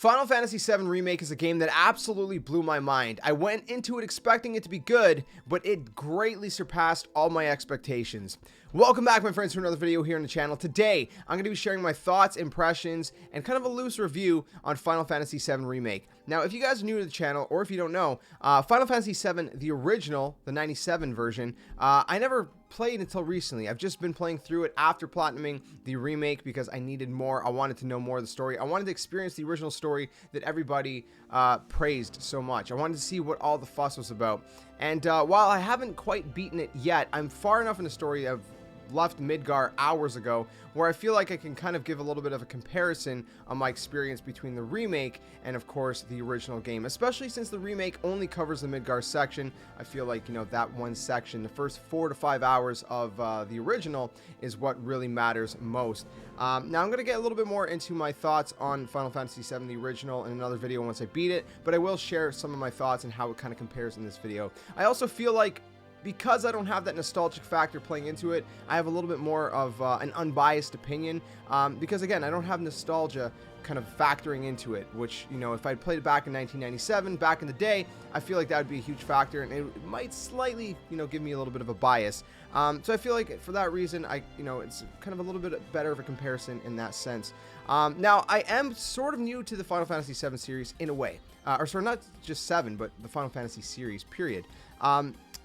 Final Fantasy VII Remake is a game that absolutely blew my mind. I went into it expecting it to be good, but it greatly surpassed all my expectations. Welcome back, my friends, to another video here on the channel. Today, I'm going to be sharing my thoughts, impressions, and kind of a loose review on Final Fantasy VII Remake. Now, if you guys are new to the channel, or if you don't know, Final Fantasy VII, the original, the 97 version, I never played until recently. I've just been playing through it after platinuming the remake because I needed more. I wanted to know more of the story. I wanted to experience the original story that everybody praised so much. I wanted to see what all the fuss was about. And while I haven't quite beaten it yet, I'm far enough in the story I've left Midgar hours ago where I feel like I can kind of give a little bit of a comparison on my experience between the remake and, of course, the original game, especially since the remake only covers the Midgar section. I feel like, you know, that one section, the first 4 to 5 hours of the original is what really matters most. Now I'm going to get a little bit more into my thoughts on Final Fantasy VII, the original, in another video once I beat it, but I will share some of my thoughts and how it kind of compares in this video. I also feel like because I don't have that nostalgic factor playing into it, I have a little bit more of an unbiased opinion, because again, I don't have nostalgia kind of factoring into it, which, you know, if I'd played it back in 1997, back in the day, I feel like that would be a huge factor, and it might slightly, you know, give me a little bit of a bias. So I feel like for that reason, it's kind of a little bit better of a comparison in that sense. Now, I am sort of new to the Final Fantasy VII series in a way, or sorry, not just 7, but the Final Fantasy series, period.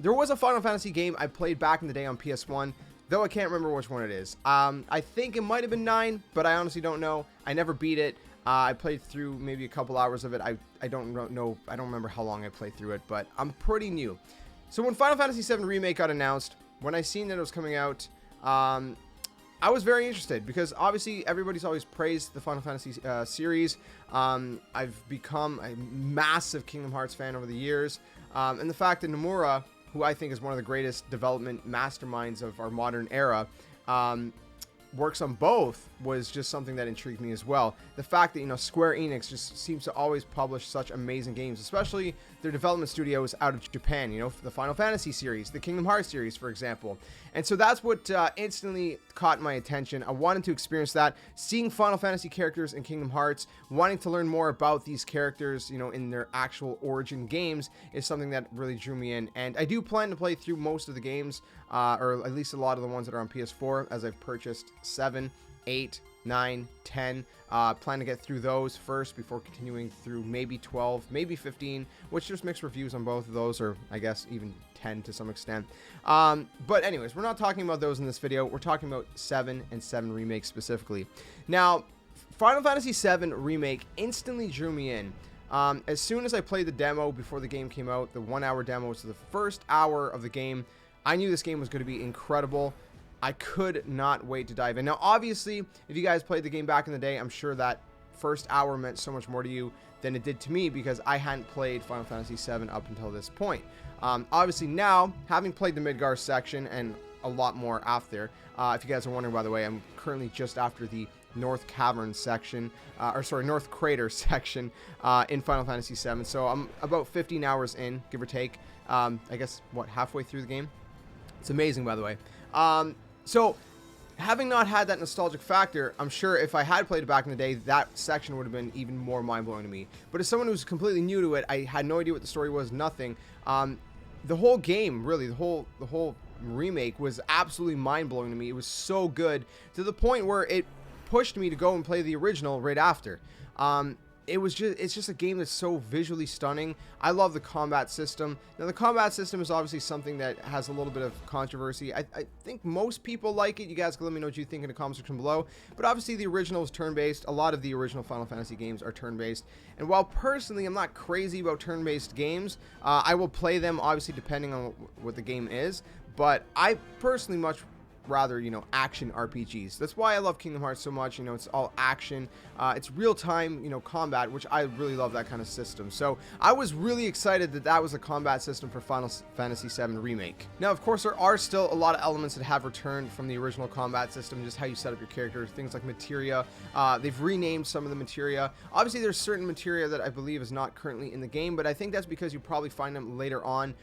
There was a Final Fantasy game I played back in the day on PS1, though I can't remember which one it is. I think it might have been 9, but I honestly don't know. I never beat it. I played through maybe a couple hours of it. I don't know. I don't remember how long I played through it, but I'm pretty new. So when Final Fantasy VII Remake got announced, when I seen that it was coming out, I was very interested because obviously everybody's always praised the Final Fantasy series. I've become a massive Kingdom Hearts fan over the years, and the fact that Nomura, who I think is one of the greatest development masterminds of our modern era, works on both was just something that intrigued me as well. The fact that, you know, Square Enix just seems to always publish such amazing games, especially their development studios out of Japan, you know, the Final Fantasy series, the Kingdom Hearts series, for example. And so that's what instantly caught my attention. I wanted to experience that, seeing Final Fantasy characters in Kingdom Hearts, wanting to learn more about these characters, you know, in their actual origin games is something that really drew me in. And I do plan to play through most of the games, or at least a lot of the ones that are on PS4, as I've purchased 7, 8, 9, 10. Plan to get through those first before continuing through maybe 12, maybe 15, which there's mixed reviews on both of those, or I guess even 10 to some extent. But anyways, we're not talking about those in this video. We're talking about 7 and 7 Remake specifically. Now, Final Fantasy VII Remake instantly drew me in. As soon as I played the demo before the game came out, the 1-hour demo, so the first hour of the game, I knew this game was going to be incredible. I could not wait to dive in. Now, obviously, if you guys played the game back in the day, I'm sure that first hour meant so much more to you than it did to me because I hadn't played Final Fantasy VII up until this point. Obviously, now, having played the Midgar section and a lot more after, if you guys are wondering, by the way, I'm currently just after the North Cavern section, North Crater section in Final Fantasy VII. So I'm about 15 hours in, give or take. I guess, what, halfway through the game? It's amazing, by the way. So, having not had that nostalgic factor, I'm sure if I had played it back in the day, that section would have been even more mind-blowing to me. But as someone who's completely new to it, I had no idea what the story was, nothing. The whole game, really, the whole remake was absolutely mind-blowing to me. It was so good, to the point where it pushed me to go and play the original right after. It's just a game that's so visually stunning. I love the combat system. Now, the combat system is obviously something that has a little bit of controversy. I think most people like it. You guys can let me know what you think in the comment section below. But obviously, the original is turn-based. A lot of the original Final Fantasy games are turn-based. And while personally, I'm not crazy about turn-based games, I will play them, obviously, depending on what the game is. But I personally much rather, you know, action RPGs. That's why I love Kingdom Hearts so much. You know, it's all action. It's real-time, you know, combat, which I really love that kind of system. So I was really excited that that was a combat system for Final Fantasy VII Remake. Now, of course, there are still a lot of elements that have returned from the original combat system, just how you set up your character, things like materia. They've renamed some of the materia. Obviously, there's certain materia that I believe is not currently in the game, but I think that's because you probably find them later on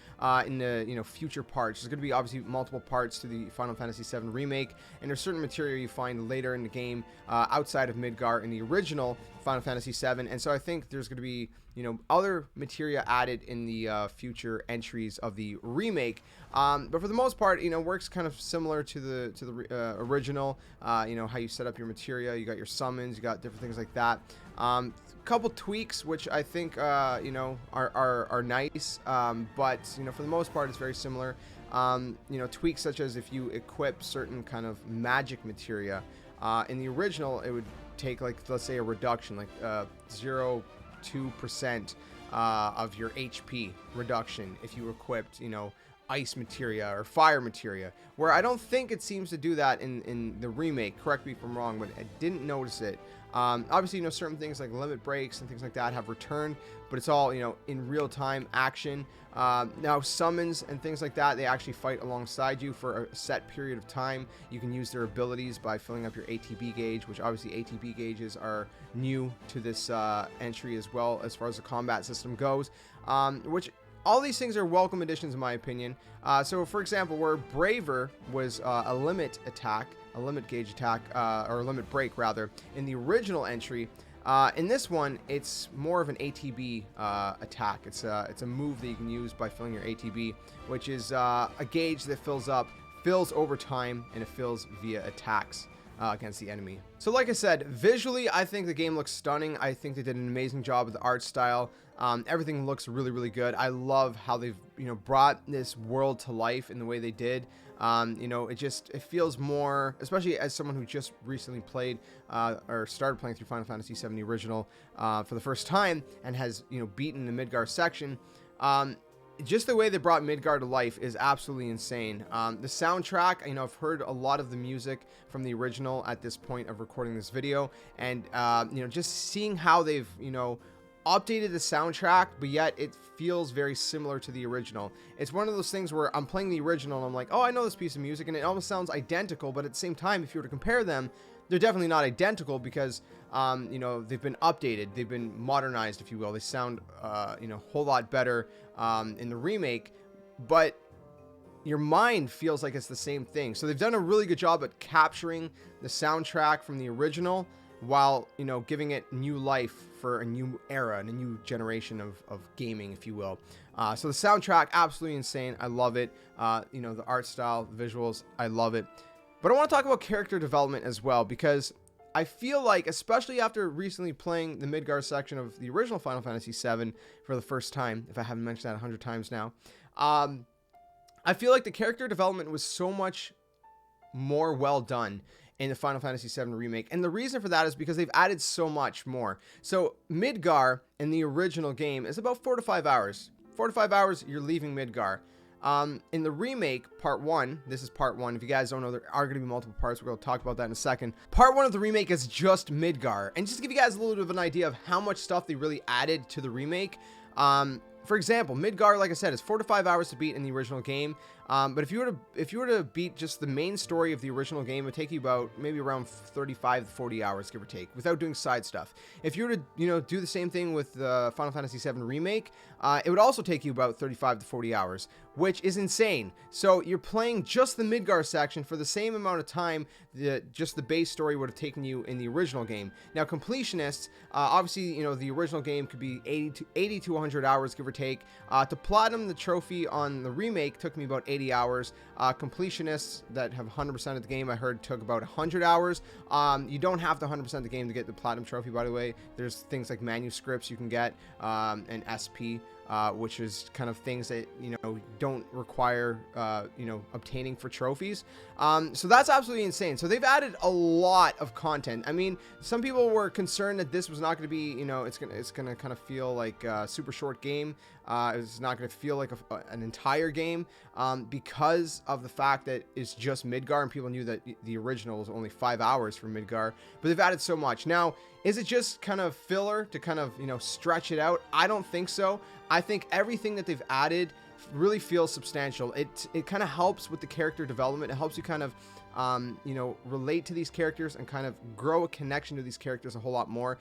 in the, you know, future parts. There's going to be obviously multiple parts to the Final Fantasy VII VII Remake, and there's certain material you find later in the game outside of Midgar in the original Final Fantasy VII, and so I think there's going to be, you know, other materia added in the future entries of the remake. But for the most part, you know, works kind of similar to the original. You know, how you set up your materia, you got your summons, you got different things like that. Couple tweaks which I think you know, are nice, but you know, for the most part it's very similar. You know, tweaks such as if you equip certain kind of magic materia in the original, it would take, like, let's say a reduction, like 0.2% of your HP reduction if you equipped, you know, ice materia or fire materia, where I don't think it seems to do that in the remake. Correct me if I'm wrong, but I didn't notice it. Obviously, you know, certain things like limit breaks and things like that have returned, but it's all, you know, in real-time action. Now, summons and things like that, they actually fight alongside you for a set period of time. You can use their abilities by filling up your ATB gauge, which obviously ATB gauges are new to this entry as well as far as the combat system goes, which all these things are welcome additions in my opinion. So for example, where Braver was a limit attack, a limit gauge attack, or a limit break rather, in the original entry, in this one it's more of an ATB attack. It's a move that you can use by filling your ATB, which is a gauge that fills over time, and it fills via attacks against the enemy. So like I said, visually I think the game looks stunning. I think they did an amazing job with the art style. Everything looks really, really good. I love how they've, you know, brought this world to life in the way they did. You know, it feels more, especially as someone who just recently played or started playing through Final Fantasy VII the original for the first time and has, you know, beaten the Midgar section. Just the way they brought Midgar to life is absolutely insane. The soundtrack, you know, I've heard a lot of the music from the original at this point of recording this video, and you know, just seeing how they've, you know, updated the soundtrack, but yet it feels very similar to the original. It's one of those things where I'm playing the original and I'm like, oh, I know this piece of music, and it almost sounds identical, but at the same time, if you were to compare them, they're definitely not identical because, you know, they've been updated, they've been modernized, if you will. They sound, you know, a whole lot better in the remake, but your mind feels like it's the same thing. So they've done a really good job at capturing the soundtrack from the original while, you know, giving it new life for a new era and a new generation of gaming, if you will. So the soundtrack, absolutely insane. I love it. You know, the art style, the visuals, I love it. But I want to talk about character development as well, because I feel like, especially after recently playing the Midgar section of the original Final Fantasy VII for the first time, if I haven't mentioned that 100 times now, I feel like the character development was so much more well done in the Final Fantasy VII Remake. And the reason for that is because they've added so much more. So Midgar in the original game is about 4 to 5 hours. 4 to 5 hours, you're leaving Midgar. In the remake, part 1, this is part 1. If you guys don't know, there are going to be multiple parts. We're going to talk about that in a second. Part 1 of the remake is just Midgar. And just to give you guys a little bit of an idea of how much stuff they really added to the remake, for example, Midgar, like I said, is 4 to 5 hours to beat in the original game. But if you were to beat just the main story of the original game, it would take you about maybe around 35 to 40 hours, give or take, without doing side stuff. If you were to, you know, do the same thing with the Final Fantasy VII Remake, it would also take you about 35 to 40 hours, which is insane. So you're playing just the Midgar section for the same amount of time that just the base story would have taken you in the original game. Now, completionists, obviously, you know, the original game could be 80 to 100 hours, give or take. To platinum the trophy on the remake took me about 80 hours. Completionists that have 100% of the game, I heard, took about 100 hours. You don't have to 100% the game to get the platinum trophy, by the way. There's things like manuscripts you can get, and SP, which is kind of things that, you know, don't require, you know, obtaining for trophies. So that's absolutely insane. So they've added a lot of content. I mean, some people were concerned that this was not going to be, you know, it's gonna kind of feel like a super short game. It's not going to feel like an entire game, because of the fact that it's just Midgar, and people knew that the original was only 5 hours for Midgar, but they've added so much. Now, is it just kind of filler to kind of, you know, stretch it out? I don't think so. I think everything that they've added really feels substantial. It kind of helps with the character development. It helps you kind of, you know, relate to these characters and kind of grow a connection to these characters a whole lot more.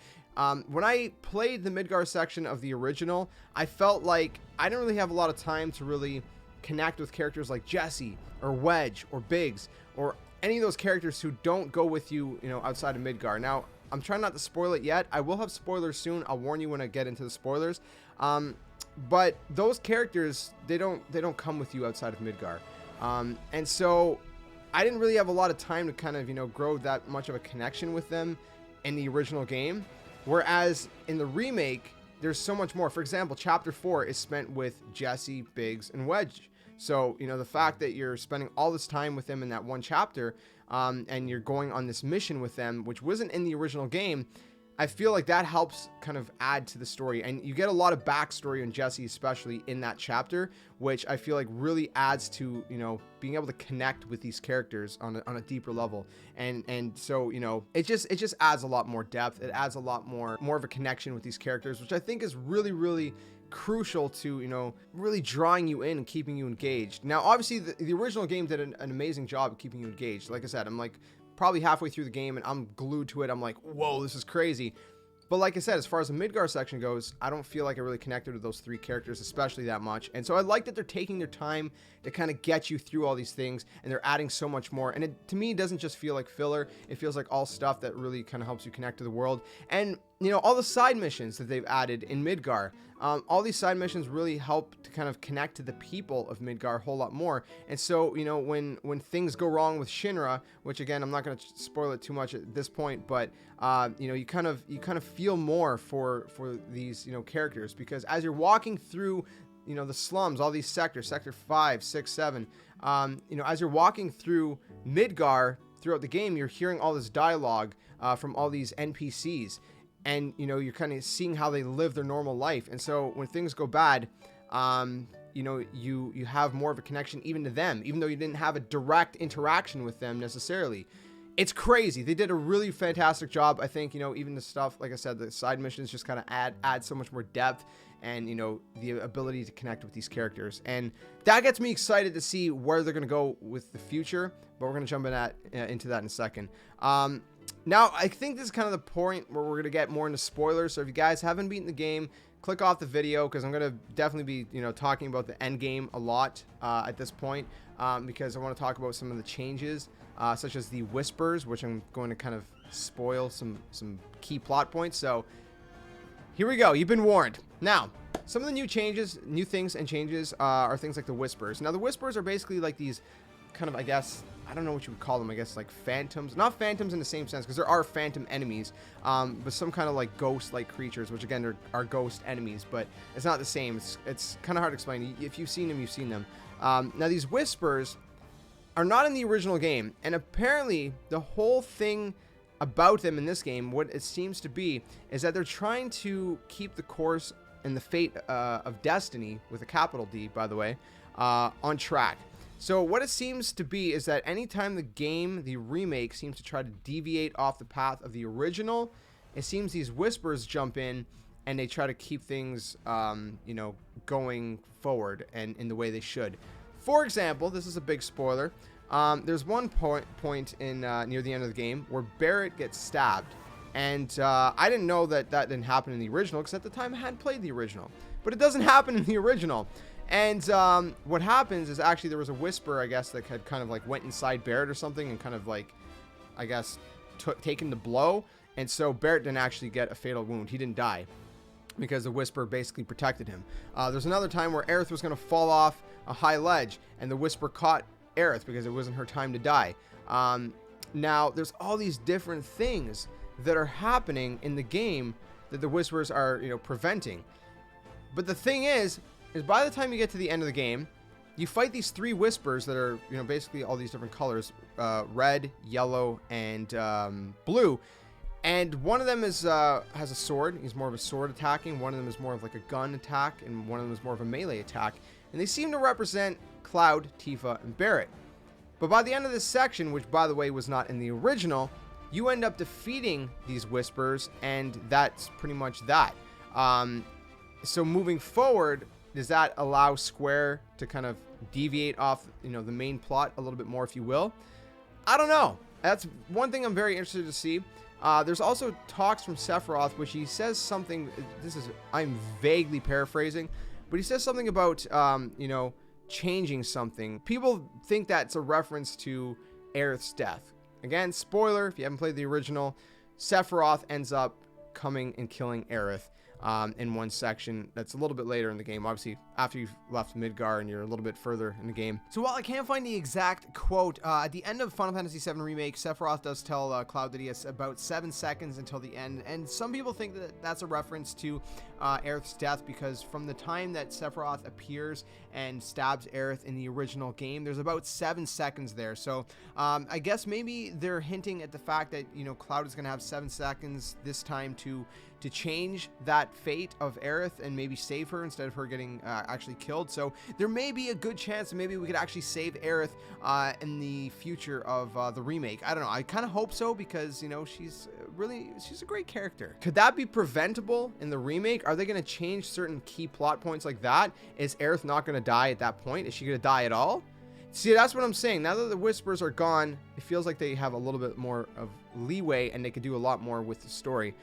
When I played the Midgar section of the original, I felt like I didn't really have a lot of time to really connect with characters like Jesse or Wedge or Biggs or any of those characters who don't go with you, outside of Midgar. Now, I'm trying not to spoil it yet. I will have spoilers soon. I'll warn you when I get into the spoilers. But those characters, they don't come with you outside of Midgar. And so I didn't really have a lot of time to kind of, grow that much of a connection with them in the original game. Whereas in the remake, there's so much more. For example, Chapter 4 is spent with Jesse, Biggs, and Wedge. So, the fact that you're spending all this time with them in that one chapter, and you're going on this mission with them, which wasn't in the original game, I feel like that helps kind of add to the story. And you get a lot of backstory on Jesse, especially in that chapter, which I feel like really adds to, being able to connect with these characters on a deeper level. And so, it just adds a lot more depth. It adds a lot more of a connection with these characters, which I think is really, really crucial to, really drawing you in and keeping you engaged. Now, obviously, the original game did an amazing job of keeping you engaged. Like I said, I'm like probably halfway through the game and I'm glued to it. I'm like, whoa, this is crazy. But like I said, as far as the Midgar section goes, I don't feel like I really connected with those three characters especially that much. And so I like that they're taking their time to kind of get you through all these things, and they're adding so much more. And it, to me, doesn't just feel like filler. It feels like all stuff that really kind of helps you connect to the world. And, all the side missions that they've added in Midgar, all these side missions really help to kind of connect to the people of Midgar a whole lot more. And so, when things go wrong with Shinra, which again, I'm not going to spoil it too much at this point, but you kind of feel more for these characters, because as you're walking through the slums, all these sectors, sector 5, 6, 7, as you're walking through Midgar throughout the game, you're hearing all this dialogue from all these NPCs. And, you're kind of seeing how they live their normal life. And so when things go bad, you have more of a connection even to them, even though you didn't have a direct interaction with them necessarily. It's crazy. They did a really fantastic job. I think, even the stuff, like I said, the side missions just kind of add so much more depth and, the ability to connect with these characters. And that gets me excited to see where they're going to go with the future. But we're going to jump into that in a second. Now, I think this is kind of the point where we're going to get more into spoilers. So if you guys haven't beaten the game, click off the video, because I'm going to definitely be, talking about the end game a lot at this point, because I want to talk about some of the changes, such as the whispers, which I'm going to kind of spoil some key plot points. So here we go. You've been warned. Now, some of the new things and changes are things like the whispers. Now, the whispers are basically like these kind of, I guess, I don't know what you would call them. I guess like phantoms, not phantoms in the same sense, because there are phantom enemies, but some kind of like ghost-like creatures, which again are ghost enemies, but it's not the same. It's kind of hard to explain. If you've seen them, you've seen them. Now these whispers are not in the original game, and apparently the whole thing about them in this game, what it seems to be, is that they're trying to keep the course and the fate of Destiny, with a capital D, by the way, on track. So what it seems to be is that anytime the remake seems to try to deviate off the path of the original, it seems these whispers jump in and they try to keep things, going forward and in the way they should. For example, this is a big spoiler. There's one point in near the end of the game where Barrett gets stabbed. And I didn't know that didn't happen in the original, because at the time I hadn't played the original. But it doesn't happen in the original. And what happens is, actually there was a whisper, I guess, that had kind of like went inside Barrett or something and kind of like, I guess, taken the blow. And so Barrett didn't actually get a fatal wound. He didn't die because the whisper basically protected him. There's another time where Aerith was going to fall off a high ledge, and the whisper caught Aerith because it wasn't her time to die. Now, there's all these different things that are happening in the game that the whispers are, preventing. But the thing is by the time you get to the end of the game, you fight these three whispers that are, basically all these different colors, red, yellow, and blue. And one of them has a sword. He's more of a sword attacking. One of them is more of like a gun attack, and one of them is more of a melee attack. And they seem to represent Cloud, Tifa, and Barrett. But by the end of this section, which by the way was not in the original, you end up defeating these whispers, and that's pretty much that. So moving forward, does that allow Square to kind of deviate off, the main plot a little bit more, if you will? I don't know. That's one thing I'm very interested to see. There's also talks from Sephiroth, which he says something, I'm vaguely paraphrasing, but he says something about, changing something. People think that's a reference to Aerith's death. Again, spoiler, if you haven't played the original, Sephiroth ends up coming and killing Aerith in one section that's a little bit later in the game, obviously after you've left Midgar and you're a little bit further in the game. So while I can't find the exact quote, at the end of Final Fantasy VII Remake, Sephiroth does tell Cloud that he has about 7 seconds until the end, and some people think that that's a reference to Aerith's death, because from the time that Sephiroth appears and stabs Aerith in the original game, there's about 7 seconds there. So I guess maybe they're hinting at the fact that, you know, Cloud is going to have 7 seconds this time to change that fate of Aerith and maybe save her instead of her getting actually killed. So there may be a good chance that maybe we could actually save Aerith in the future of the remake. I don't know. I kind of hope so, because, you know, she's a great character. Could that be preventable in the remake? Are they going to change certain key plot points like that? Is Aerith not going to die at that point? Is she going to die at all? See, that's what I'm saying. Now that the Whispers are gone, it feels like they have a little bit more of leeway and they could do a lot more with the story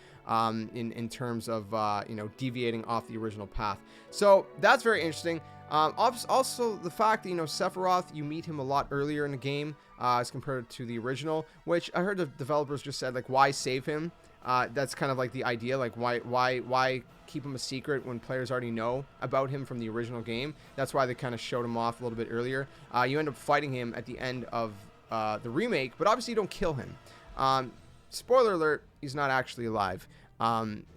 in terms of, you know, deviating off the original path. So that's very interesting. Also, the fact that, you know, Sephiroth, you meet him a lot earlier in the game as compared to the original, which I heard the developers just said, like, why save him? That's kind of like the idea, like why keep him a secret when players already know about him from the original game. That's why they kind of showed him off a little bit earlier. You end up fighting him at the end of the remake, but obviously you don't kill him. Spoiler alert, he's not actually alive.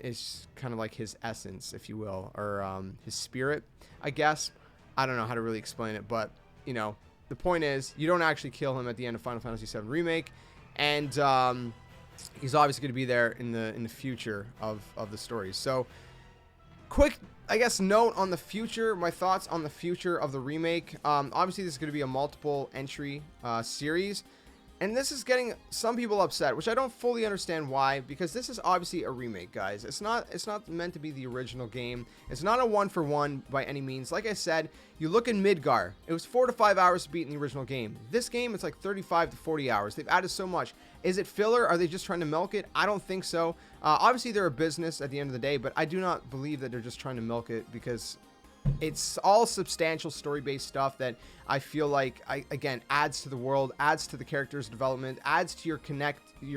It's kind of like his essence, if you will, or his spirit, I guess. I don't know how to really explain it, but, you know, the point is you don't actually kill him at the end of Final Fantasy VII Remake, and he's obviously going to be there in the future of the story. So, quick, I guess, note on the future, my thoughts on the future of the remake. Obviously, this is going to be a multiple entry series, and this is getting some people upset, which I don't fully understand why, because this is obviously a remake, guys. It's not meant to be the original game. It's not a 1-for-1 by any means. Like I said, you look in Midgar, it was 4 to 5 hours to beat in the original game. This game, it's like 35 to 40 hours. They've added so much. Is it filler? Are they just trying to milk it? I don't think so. Obviously, they're a business at the end of the day, but I do not believe that they're just trying to milk it, because it's all substantial story-based stuff that I feel like, again, adds to the world, adds to the character's development, adds to your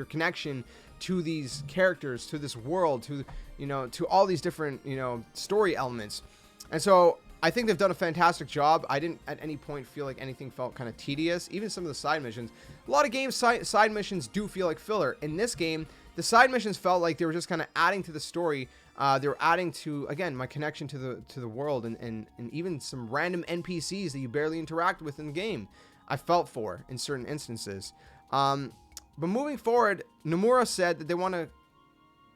connection to these characters, to this world, to, you know, to all these different, you know, story elements. And so I think they've done a fantastic job. I didn't at any point feel like anything felt kind of tedious. Even some of the side missions. A lot of games, side missions do feel like filler. In this game, the side missions felt like they were just kind of adding to the story. They were adding to, again, my connection to the world, and even some random NPCs that you barely interact with in the game, I felt for in certain instances. But moving forward, Nomura said that they want to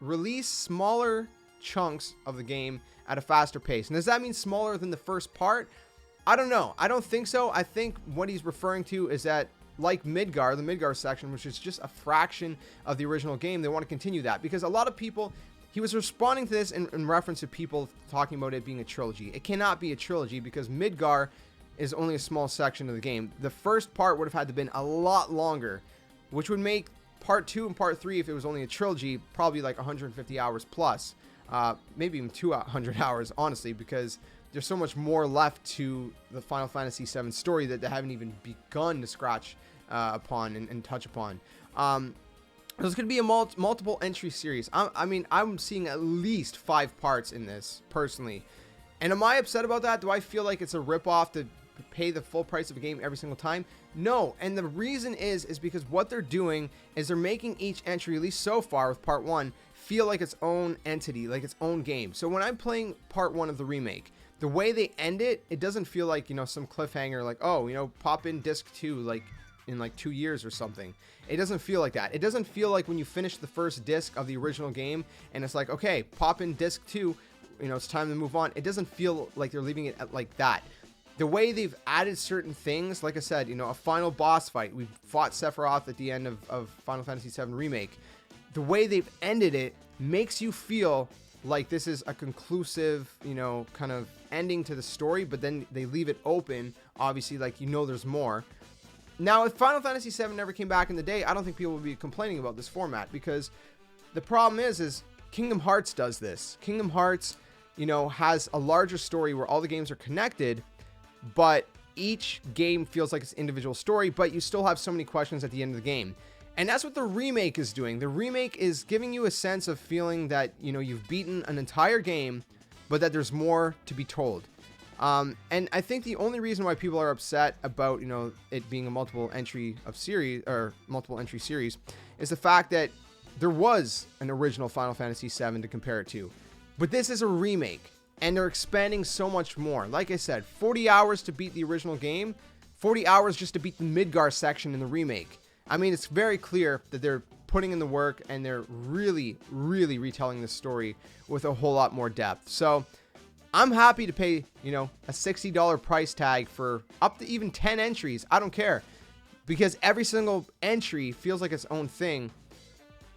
release smaller chunks of the game at a faster pace. And does that mean smaller than the first part? I don't know. I don't think so. I think what he's referring to is that, like Midgar, the Midgar section, which is just a fraction of the original game, they want to continue that, because a lot of people, he was responding to this in reference to people talking about it being a trilogy. It cannot be a trilogy, because Midgar is only a small section of the game. The first part would have had to been a lot longer, which would make part 2 and part 3, if it was only a trilogy, probably like 150 hours plus. Maybe even 200 hours, honestly, because there's so much more left to the Final Fantasy VII story that they haven't even begun to scratch upon and touch upon. There's going to be a multiple entry series. I mean, I'm seeing at least 5 parts in this, personally. And am I upset about that? Do I feel like it's a ripoff to pay the full price of a game every single time? No. And the reason is because what they're doing is they're making each entry, at least so far with part 1, feel like its own entity, like its own game. So when I'm playing part 1 of the remake, the way they end it, it doesn't feel like, you know, some cliffhanger, like, oh, you know, pop in disc 2, like, in like 2 years or something. It doesn't feel like that. It doesn't feel like when you finish the first disc of the original game and it's like, okay, pop in disc 2, you know, it's time to move on. It doesn't feel like they're leaving it like that. The way they've added certain things, like I said, you know, a final boss fight. We fought Sephiroth at the end of Final Fantasy VII Remake. The way they've ended it makes you feel like this is a conclusive, you know, kind of ending to the story, but then they leave it open, obviously, like, you know, there's more. Now, if Final Fantasy VII never came back in the day, I don't think people would be complaining about this format, because the problem is Kingdom Hearts does this. Kingdom Hearts, you know, has a larger story where all the games are connected, but each game feels like its individual story, but you still have so many questions at the end of the game. And that's what the remake is doing. The remake is giving you a sense of feeling that, you know, you've beaten an entire game, but that there's more to be told. And I think the only reason why people are upset about, you know, it being a multiple entry series is the fact that there was an original Final Fantasy VII to compare it to. But this is a remake, and they're expanding so much more. Like I said, 40 hours to beat the original game, 40 hours just to beat the Midgar section in the remake. I mean, it's very clear that they're putting in the work, and they're really, really retelling this story with a whole lot more depth. So I'm happy to pay, you know, a $60 price tag for up to even 10 entries. I don't care, because every single entry feels like its own thing,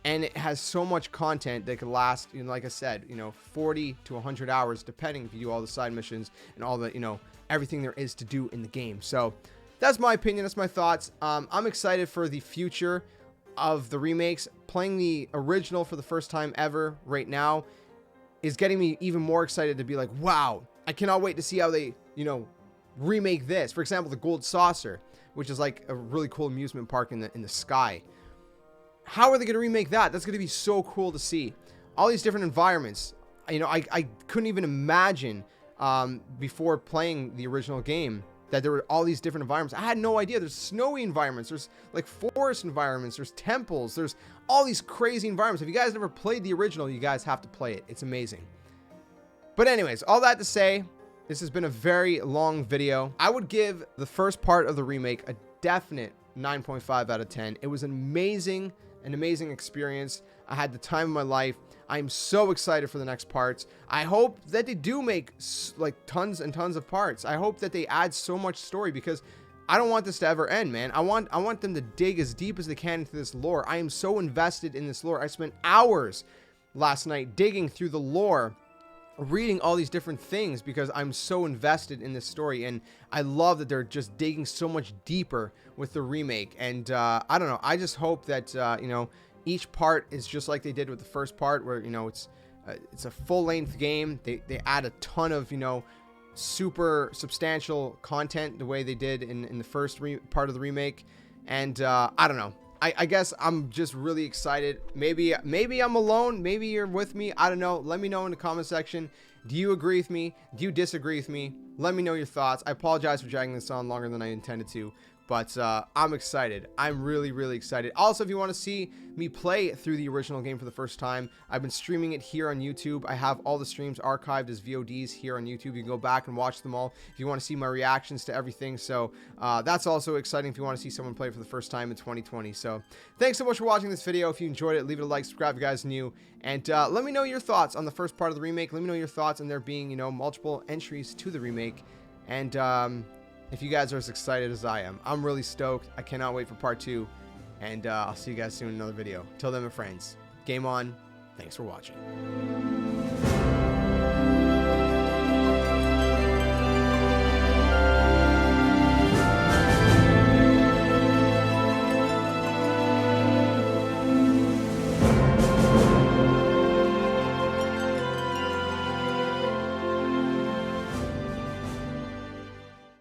and it has so much content that could last, you know, like I said, you know, 40 to 100 hours, depending if you do all the side missions and all the, you know, everything there is to do in the game. So that's my opinion. That's my thoughts. I'm excited for the future of the remakes. Playing the original for the first time ever right now is getting me even more excited to be like, wow, I cannot wait to see how they, you know, remake this. For example, the Gold Saucer, which is like a really cool amusement park in the sky. How are they going to remake that? That's going to be so cool to see. All these different environments. You know, I couldn't even imagine before playing the original game that there were all these different environments. I had no idea. There's snowy environments. There's like forest environments. There's temples. There's all these crazy environments. If you guys never played the original, you guys have to play it. It's amazing. But anyways, all that to say, this has been a very long video. I would give the first part of the remake a definite 9.5 out of 10. It was an amazing experience. I had the time of my life. I'm so excited for the next parts. I hope that they do make like tons and tons of parts. I hope that they add so much story, because I don't want this to ever end, man. I want them to dig as deep as they can into this lore. I am so invested in this lore. I spent hours last night digging through the lore, reading all these different things, because I'm so invested in this story, and I love that they're just digging so much deeper with the remake. And I don't know, I just hope that you know, each part is just like they did with the first part, where, you know, it's a full-length game. They add a ton of, you know, super substantial content the way they did in the first part of the remake. And I don't know, I guess I'm just really excited. Maybe I'm alone. Maybe you're with me. I don't know. Let me know in the comment section. Do you agree with me? Do you disagree with me? Let me know your thoughts. I apologize for dragging this on longer than I intended to, but I'm excited. I'm really, really excited. Also, if you want to see me play through the original game for the first time, I've been streaming it here on YouTube. I have all the streams archived as VODs here on YouTube. You can go back and watch them all if you want to see my reactions to everything. So that's also exciting if you want to see someone play for the first time in 2020. So thanks so much for watching this video. If you enjoyed it, leave it a like, subscribe if you guys are new, and let me know your thoughts on the first part of the remake. Let me know your thoughts on there being, you know, multiple entries to the remake. And if you guys are as excited as I am, I'm really stoked. I cannot wait for part 2. And I'll see you guys soon in another video. Till then, my friends, game on. Thanks for watching.